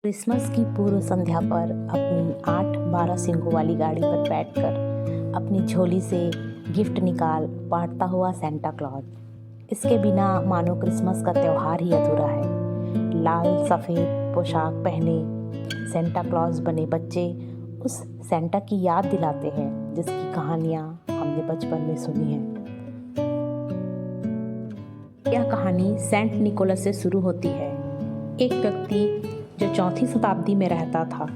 Christmas की पूर्व संध्या पर अपनी 8-12 सींगों वाली गाड़ी पर बैठकर अपनी झोली से गिफ्ट निकाल बांटता हुआ सेंटा क्लॉज। इसके बिना मानो क्रिसमस का त्यौहार ही अधूरा है। लाल सफ़ेद पोशाक पहने सेंटा क्लॉज बने बच्चे उस सेंटा की याद दिलाते हैं जिसकी कहानियाँ हमने बचपन में सुनी हैं। यह कहानी सेंट निकोलस से शुरू होती है। एक व्यक्ति जो 4वीं शताब्दी में रहता था।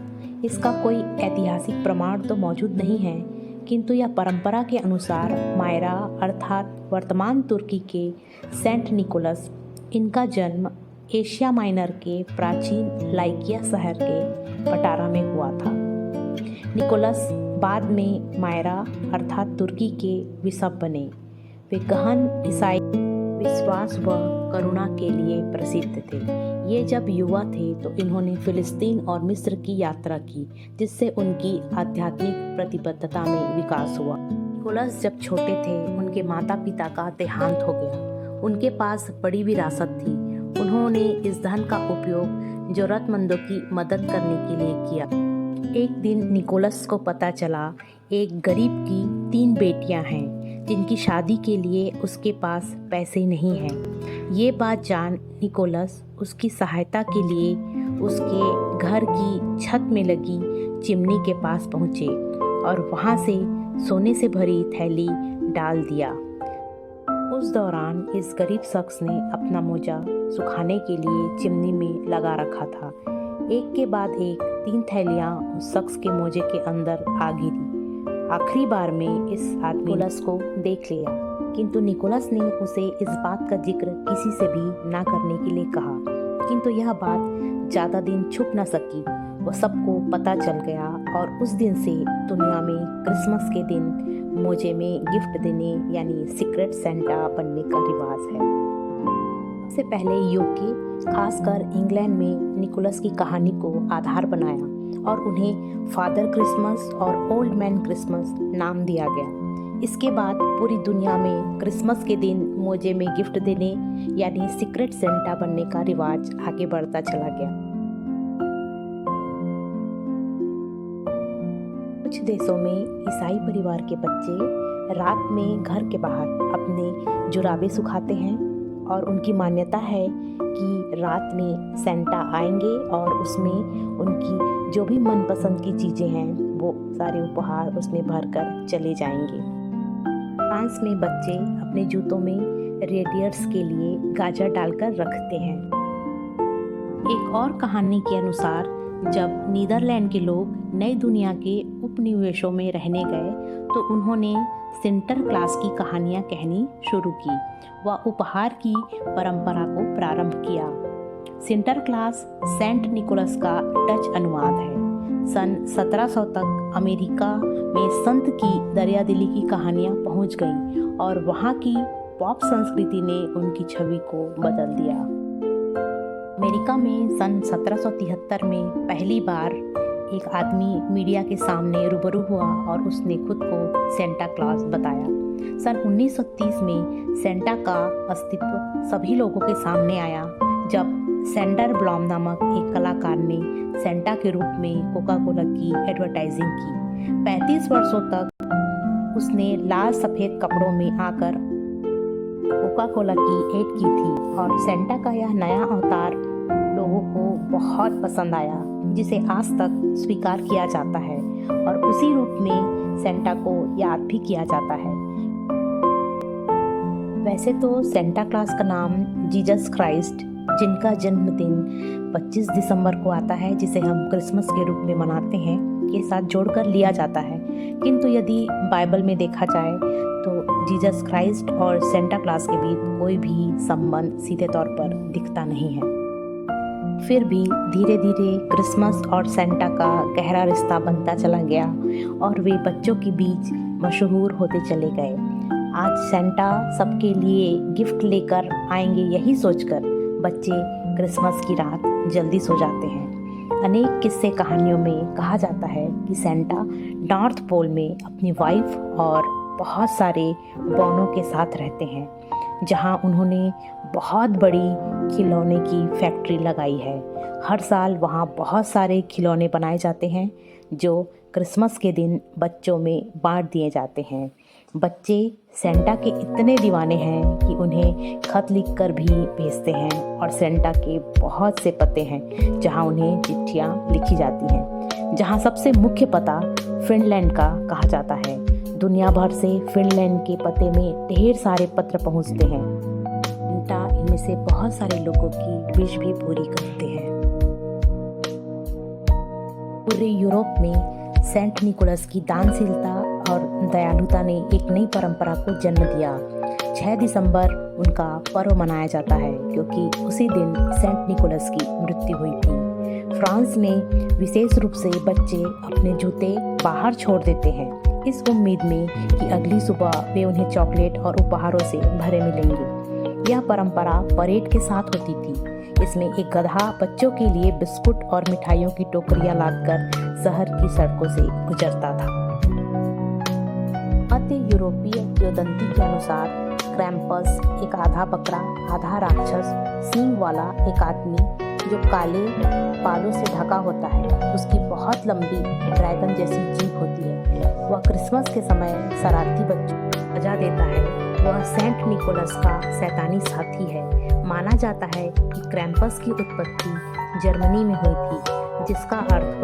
इसका कोई ऐतिहासिक प्रमाण तो मौजूद नहीं है, किंतु यह परंपरा के अनुसार मायरा अर्थात वर्तमान तुर्की के सेंट निकोलस, इनका जन्म एशिया माइनर के प्राचीन लाइकिया शहर के पटारा में हुआ था। निकोलस बाद में मायरा अर्थात तुर्की के बिशप बने। वे गहन ईसाई विश्वास व करुणा के लिए प्रसिद्ध थे। ये जब युवा थे तो इन्होंने फिलिस्तीन और मिस्र की यात्रा की, जिससे उनकी आध्यात्मिक प्रतिबद्धता में विकास हुआ। निकोलस जब छोटे थे उनके माता पिता का देहांत हो गया। उनके पास बड़ी विरासत थी। उन्होंने इस धन का उपयोग जरूरतमंदों की मदद करने के लिए किया। एक दिन निकोलस को पता चला एक गरीब की 3 बेटियां हैं जिनकी शादी के लिए उसके पास पैसे नहीं हैं। ये बात जान निकोलस उसकी सहायता के लिए उसके घर की छत में लगी चिमनी के पास पहुँचे और वहाँ से सोने से भरी थैली डाल दिया। उस दौरान इस गरीब शख्स ने अपना मोजा सुखाने के लिए चिमनी में लगा रखा था। एक के बाद एक 3 थैलियाँ उस शख्स के मोजे के अंदर आ गिरी। आखिरी बार में इस आदमी निकोलस को देख लिया, किंतु निकोलस ने उसे इस बात का जिक्र किसी से भी ना करने के लिए कहा। किंतु यह बात ज़्यादा दिन छुप न सकी। वो सबको पता चल गया और उस दिन से दुनिया में क्रिसमस के दिन मोजे में गिफ्ट देने यानी सीक्रेट सेंटा बनने का रिवाज है। इससे पहले यूके खासकर इंग्लैंड में निकोलस की कहानी को आधार बनाया और उन्हें फादर क्रिसमस और ओल्ड मैन क्रिसमस नाम दिया गया। इसके बाद पूरी दुनिया में क्रिसमस के दिन मोजे में गिफ्ट देने यानी सीक्रेट सेंटा बनने का रिवाज आगे बढ़ता चला गया। कुछ देशों में ईसाई परिवार के बच्चे रात में घर के बाहर अपने जुराबे सुखाते हैं और उनकी मान्यता है कि रात में सेंटा आएंगे और उसमें उनकी जो भी मनपसंद की चीज़ें हैं वो सारे उपहार उसमें भरकर चले जाएंगे। फ्रांस में बच्चे अपने जूतों में रेडियर्स के लिए गाजर डालकर रखते हैं। एक और कहानी के अनुसार जब नीदरलैंड के लोग नई दुनिया के उपनिवेशों में रहने गए तो उन्होंने सेंटर क्लास की कहानियाँ कहनी शुरू की व उपहार की परंपरा को प्रारंभ किया। सेंटर क्लास सेंट निकोलस का डच अनुवाद है। सन 1700 तक अमेरिका में संत की दरियादिली की कहानियाँ पहुँच गईं और वहाँ की पॉप संस्कृति ने उनकी छवि को बदल दिया। अमेरिका में सन 1773 में पहली बार एक आदमी मीडिया के सामने रूबरू हुआ और उसने खुद को सेंटा क्लॉज बताया। सन 1930 में सेंटा का अस्तित्व सभी लोगों के सामने आया जब सैंडर ब्लॉम नामक एक कलाकार ने सेंटा के रूप में कोका कोला की एडवर्टाइजिंग की। 35 वर्षों तक उसने लाल सफ़ेद कपड़ों में आकर कोका कोला की एड की थी और सेंटा का यह नया अवतार लोगों को बहुत पसंद आया, जिसे आज तक स्वीकार किया जाता है और उसी रूप में सेंटा को याद भी किया जाता है। वैसे तो सेंटा क्लॉज का नाम जीसस क्राइस्ट, जिनका जन्मदिन 25 दिसंबर को आता है, जिसे हम क्रिसमस के रूप में मनाते हैं, के साथ जोड़कर लिया जाता है। किंतु यदि बाइबल में देखा जाए तो जीसस क्राइस्ट और सेंटा क्लॉज के बीच कोई भी संबंध सीधे तौर पर दिखता नहीं है। फिर भी धीरे धीरे क्रिसमस और सेंटा का गहरा रिश्ता बनता चला गया और वे बच्चों के बीच मशहूर होते चले गए। आज सेंटा सबके लिए गिफ्ट लेकर आएंगे यही सोचकर बच्चे क्रिसमस की रात जल्दी सो जाते हैं। अनेक किस्से कहानियों में कहा जाता है कि सेंटा नॉर्थ पोल में अपनी वाइफ और बहुत सारे बॉनों के साथ रहते हैं, जहां उन्होंने बहुत बड़ी खिलौने की फैक्ट्री लगाई है। हर साल वहाँ बहुत सारे खिलौने बनाए जाते हैं जो क्रिसमस के दिन बच्चों में बांट दिए जाते हैं। बच्चे सेंटा के इतने दीवाने हैं कि उन्हें खत लिखकर भी भेजते हैं और सेंटा के बहुत से पते हैं जहाँ उन्हें चिट्ठियाँ लिखी जाती हैं, जहाँ सबसे मुख्य पता फिनलैंड का कहा जाता है। दुनिया भर से फिनलैंड के पते में ढेर सारे पत्र पहुँचते हैं। सेंटा इनमें से बहुत सारे लोगों की विश भी पूरी करते हैं। पूरे यूरोप में सेंट निकोलस की दानशीलता और दयालुता ने एक नई परंपरा को जन्म दिया। 6 दिसंबर उनका पर्व मनाया जाता है क्योंकि उसी दिन सेंट निकोलस की मृत्यु हुई थी। फ्रांस में विशेष रूप से बच्चे अपने जूते बाहर छोड़ देते हैं इस उम्मीद में कि अगली सुबह वे उन्हें चॉकलेट और उपहारों से भरे मिलेंगे। यह परंपरा परेड के साथ होती थी। इसमें एक गधा बच्चों के लिए बिस्कुट और मिठाइयों की टोकरियां लादकर शहर की सड़कों से गुजरता था। मध्य यूरोपीय किंवदंती के अनुसार क्रैम्पस एक आधा बकरा आधा राक्षस सींग वाला एक आदमी जो काले बालों से ढका होता है। उसकी बहुत लंबी ड्रैगन जैसी जीभ होती है। वह क्रिसमस के समय शरारती बच्चों को सजा देता है। वह सेंट निकोलस का शैतानी साथी है। माना जाता है कि क्रैम्पस की उत्पत्ति जर्मनी में हुई थी, जिसका अर्थ